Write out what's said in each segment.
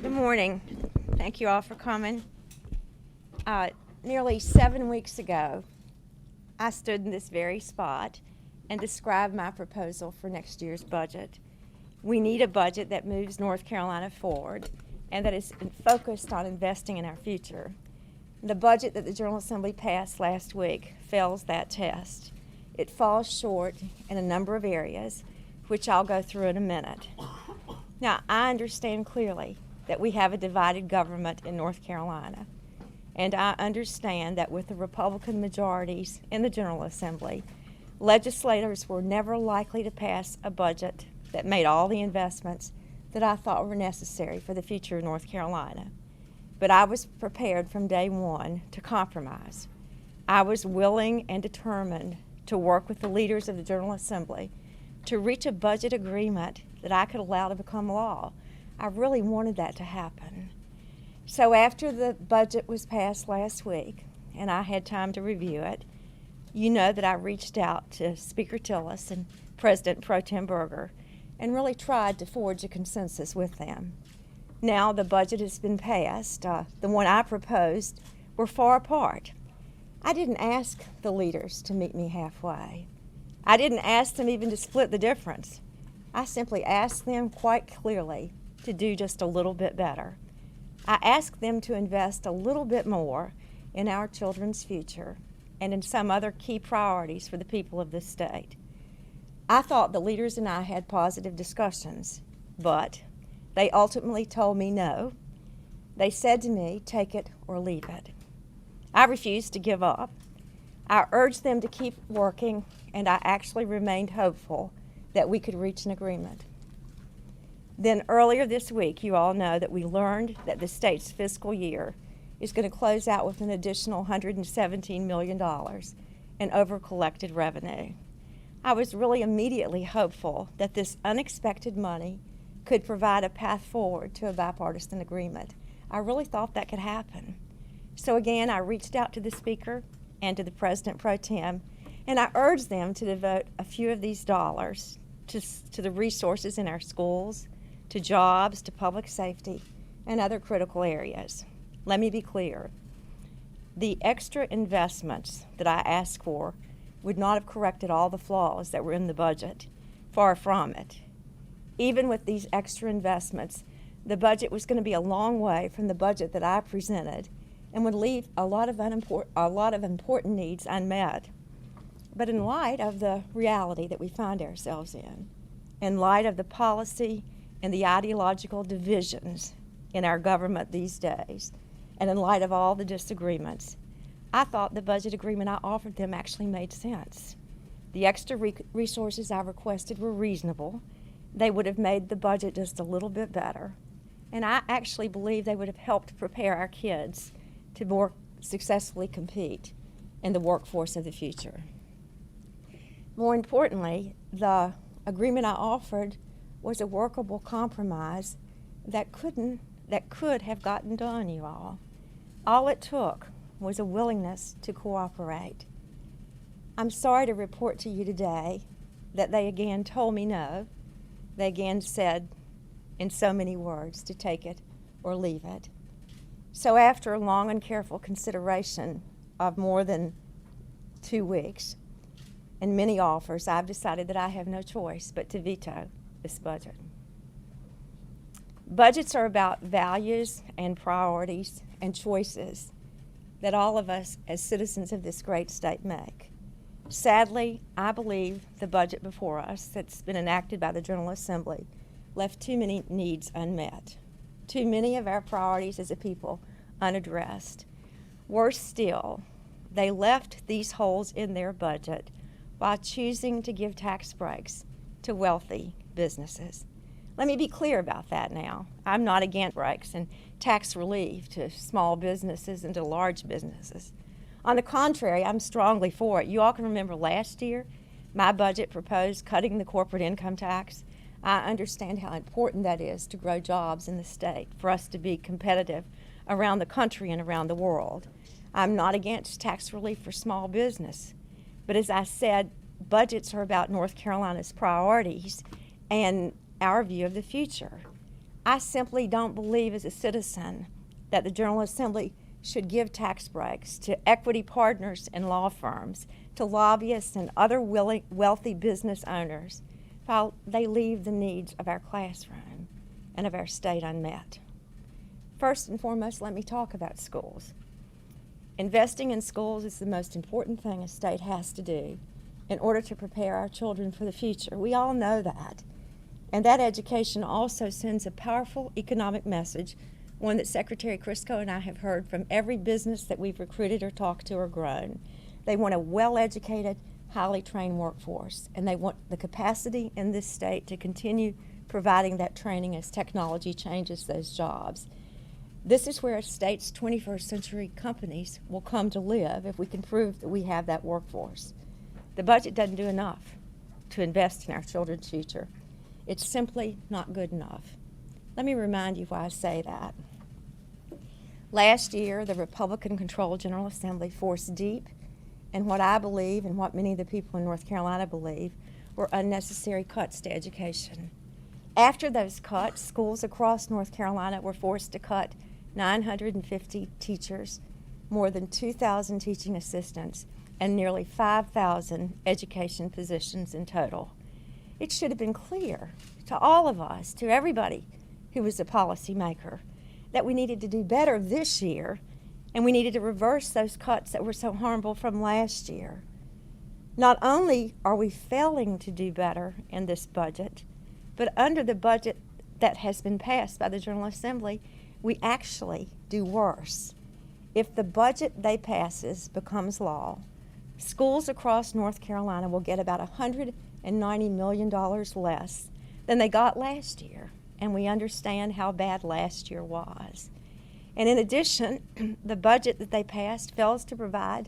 Good morning. Thank you all for coming. Nearly 7 weeks ago, I stood in this very spot and described my proposal for next year's budget. We need a budget that moves North Carolina forward and that is focused on investing in our future. The budget that the General Assembly passed last week fails that test. It falls short in a number of areas, which I'll go through in a minute. Now, I understand clearly that we have a divided government in North Carolina, and I understand that with the Republican majorities in the General Assembly, legislators were never likely to pass a budget that made all the investments that I thought were necessary for the future of North Carolina. But I was prepared from day one to compromise. I was willing and determined to work with the leaders of the General Assembly to reach a budget agreement that I could allow to become law. I really wanted that to happen. So after the budget was passed last week, and I had time to review it, you know that I reached out to Speaker Tillis and President Pro Tem Berger and really tried to forge a consensus with them. Now the budget has been passed. The one I proposed were far apart. I didn't ask the leaders to meet me halfway. I didn't ask them even to split the difference. I simply asked them quite clearly to do just a little bit better. I asked them to invest a little bit more in our children's future and in some other key priorities for the people of this state. I thought the leaders and I had positive discussions, but they ultimately told me no. They said to me, take it or leave it. I refused to give up. I urged them to keep working, and I actually remained hopeful that we could reach an agreement. Then earlier this week, you all know that we learned that the state's fiscal year is going to close out with an additional $117 million in over-collected revenue. I was really immediately hopeful that this unexpected money could provide a path forward to a bipartisan agreement. I really thought that could happen. So again, I reached out to the Speaker and to the President Pro Tem, and I urged them to devote a few of these dollars to the resources in our schools, to jobs, to public safety, and other critical areas. Let me be clear. The extra investments that I asked for would not have corrected all the flaws that were in the budget. Far from it. Even with these extra investments, the budget was going to be a long way from the budget that I presented and would leave a lot of important needs unmet. But in light of the reality that we find ourselves in light of the policy and the ideological divisions in our government these days, and in light of all the disagreements, I thought the budget agreement I offered them actually made sense. The extra resources I requested were reasonable. They would have made the budget just a little bit better. And I actually believe they would have helped prepare our kids to more successfully compete in the workforce of the future. More importantly, the agreement I offered was a workable compromise that could have gotten done, you all. All it took was a willingness to cooperate. I'm sorry to report to you today that they again told me no. They again said in so many words to take it or leave it. So after a long and careful consideration of more than 2 weeks and many offers, I've decided that I have no choice but to veto this budget. Budgets are about values and priorities and choices that all of us as citizens of this great state make. Sadly, I believe the budget before us that's been enacted by the General Assembly left too many needs unmet, too many of our priorities as a people unaddressed. Worse still, they left these holes in their budget while choosing to give tax breaks to wealthy businesses. Let me be clear about that now. I'm not against breaks and tax relief to small businesses and to large businesses. On the contrary, I'm strongly for it. You all can remember last year, my budget proposed cutting the corporate income tax. I understand how important that is to grow jobs in the state, for us to be competitive around the country and around the world. I'm not against tax relief for small business. But as I said, budgets are about North Carolina's priorities and our view of the future. I simply don't believe as a citizen that the General Assembly should give tax breaks to equity partners and law firms, to lobbyists and other wealthy business owners, while they leave the needs of our classroom and of our state unmet. First and foremost, let me talk about schools. Investing in schools is the most important thing a state has to do in order to prepare our children for the future. We all know that. And that education also sends a powerful economic message, one that Secretary Crisco and I have heard from every business that we've recruited or talked to or grown. They want a well-educated, highly trained workforce, and they want the capacity in this state to continue providing that training as technology changes those jobs. This is where a state's 21st century companies will come to live if we can prove that we have that workforce. The budget doesn't do enough to invest in our children's future. It's simply not good enough. Let me remind you why I say that. Last year, the Republican-controlled General Assembly forced deep in what I believe and what many of the people in North Carolina believe were unnecessary cuts to education. After those cuts, schools across North Carolina were forced to cut 950 teachers, more than 2,000 teaching assistants, and nearly 5,000 education positions in total. It should have been clear to all of us, to everybody who was a policymaker, that we needed to do better this year, and we needed to reverse those cuts that were so harmful from last year. Not only are we failing to do better in this budget, but under the budget that has been passed by the General Assembly, we actually do worse. If the budget they passes becomes law, schools across North Carolina will get about $190 million less than they got last year, and we understand how bad last year was. And in addition, the budget that they passed fails to provide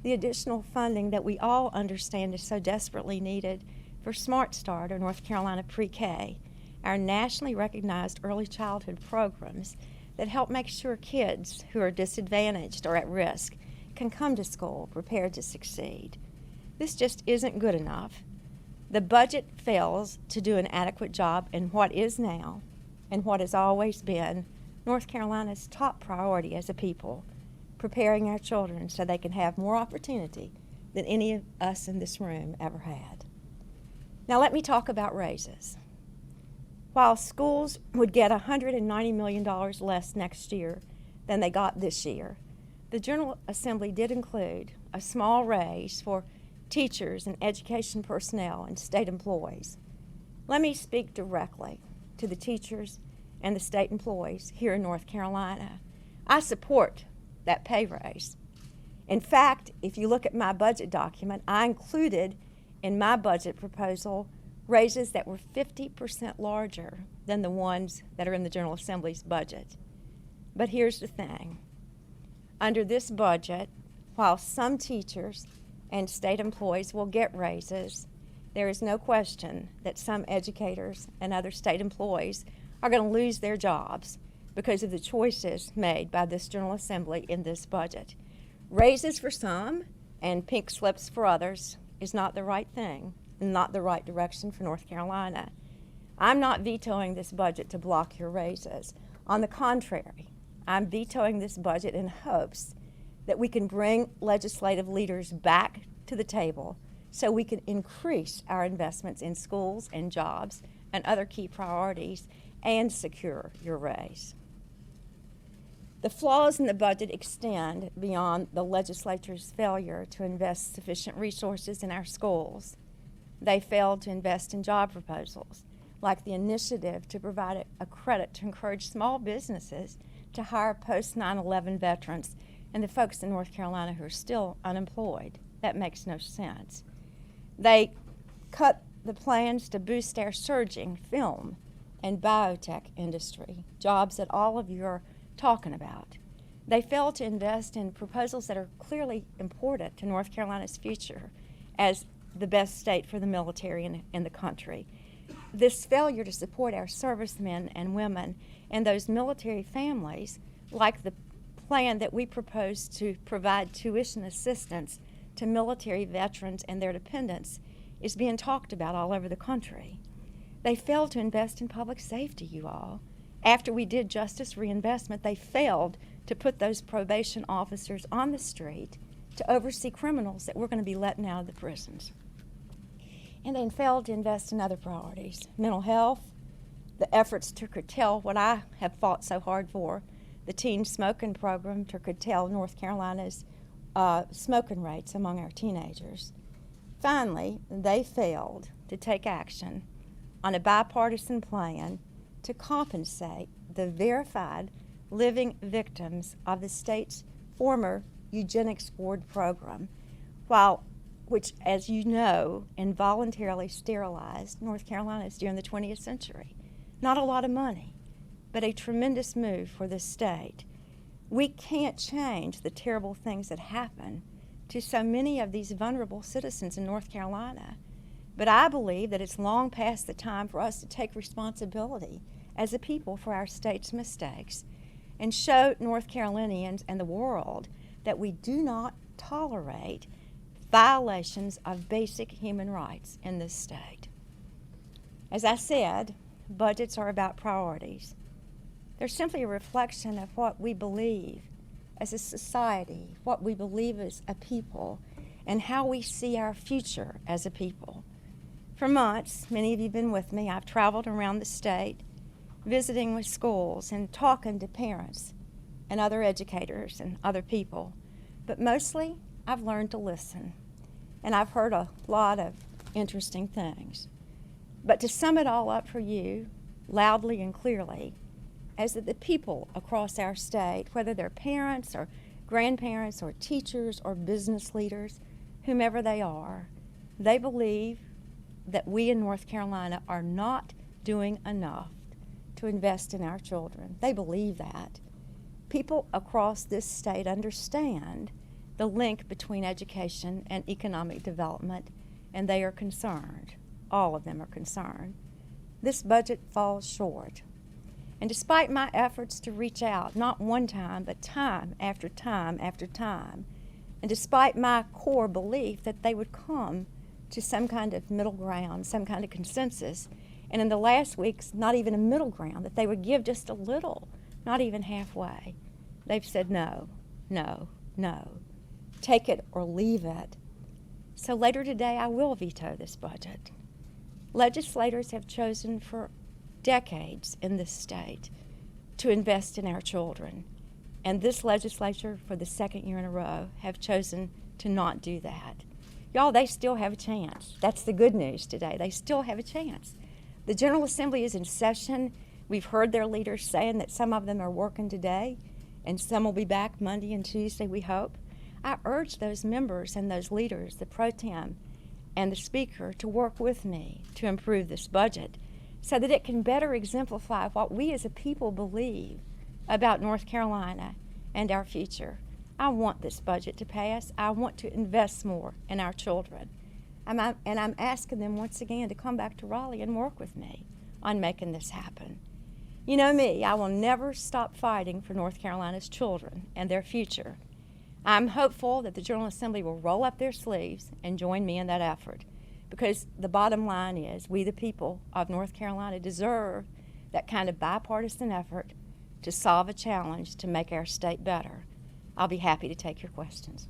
the additional funding that we all understand is so desperately needed for Smart Start or North Carolina Pre-K, our nationally recognized early childhood programs that help make sure kids who are disadvantaged or at risk can come to school prepared to succeed. This just isn't good enough. The budget fails to do an adequate job in what is now and what has always been North Carolina's top priority as a people, preparing our children so they can have more opportunity than any of us in this room ever had. Now let me talk about raises. While schools would get $190 million less next year than they got this year, the General Assembly did include a small raise for teachers and education personnel and state employees. Let me speak directly to the teachers and the state employees here in North Carolina. I support that pay raise. In fact, if you look at my budget document, I included in my budget proposal raises that were 50% larger than the ones that are in the General Assembly's budget. But here's the thing. Under this budget, while some teachers and state employees will get raises, there is no question that some educators and other state employees are going to lose their jobs because of the choices made by this General Assembly in this budget. Raises for some and pink slips for others is not the right thing, not the right direction for North Carolina. I'm not vetoing this budget to block your raises. On the contrary, I'm vetoing this budget in hopes that we can bring legislative leaders back to the table so we can increase our investments in schools and jobs and other key priorities and secure your raise. The flaws in the budget extend beyond the legislature's failure to invest sufficient resources in our schools. They failed to invest in job proposals, like the initiative to provide a credit to encourage small businesses to hire post-9/11 veterans and the folks in North Carolina who are still unemployed. That makes no sense. They cut the plans to boost our surging film and biotech industry, jobs that all of you are talking about. They failed to invest in proposals that are clearly important to North Carolina's future as the best state for the military in the country. This failure to support our servicemen and women and those military families, like the plan that we propose to provide tuition assistance to military veterans and their dependents, is being talked about all over the country. They failed to invest in public safety, you all, After we did justice reinvestment, they failed to put those probation officers on the street to oversee criminals that were going to be letting out of the prisons. And they failed to invest in other priorities: mental health, the efforts to curtail what I have fought so hard for, the teen smoking program to curtail North Carolina's smoking rates among our teenagers. Finally, they failed to take action on a bipartisan plan to compensate the verified living victims of the state's former eugenics ward program, which, as you know, involuntarily sterilized North Carolinians during the 20th century. Not a lot of money, but a tremendous move for the state. We can't change the terrible things that happen to so many of these vulnerable citizens in North Carolina, but I believe that it's long past the time for us to take responsibility as a people for our state's mistakes and show North Carolinians and the world that we do not tolerate violations of basic human rights in this state. As I said, budgets are about priorities. They're simply a reflection of what we believe as a society, what we believe as a people, and how we see our future as a people. For months, many of you have been with me, I've traveled around the state, visiting with schools and talking to parents and other educators and other people. But mostly, I've learned to listen, and I've heard a lot of interesting things. But to sum it all up for you, loudly and clearly, is that the people across our state, whether they're parents or grandparents or teachers or business leaders, whomever they are, they believe that we in North Carolina are not doing enough to invest in our children. They believe that. People across this state understand the link between education and economic development, and they are concerned. All of them are concerned. This budget falls short. And despite my efforts to reach out, not one time, but time after time after time, and despite my core belief that they would come to some kind of middle ground, some kind of consensus, and in the last weeks, not even a middle ground, that they would give just a little, not even halfway, they've said no, no, no. Take it or leave it. So later today, I will veto this budget. Legislators have chosen for decades in this state to invest in our children. And this legislature, for the second year in a row, have chosen to not do that. Y'all, they still have a chance. That's the good news today. They still have a chance. The General Assembly is in session. We've heard their leaders saying that some of them are working today, and some will be back Monday and Tuesday, we hope. I urge those members and those leaders, the pro tem and the speaker, to work with me to improve this budget so that it can better exemplify what we as a people believe about North Carolina and our future. I want this budget to pass. I want to invest more in our children. And I'm asking them once again to come back to Raleigh and work with me on making this happen. You know me, I will never stop fighting for North Carolina's children and their future. I'm hopeful that the General Assembly will roll up their sleeves and join me in that effort, because the bottom line is we, the people of North Carolina, deserve that kind of bipartisan effort to solve a challenge to make our state better. I'll be happy to take your questions.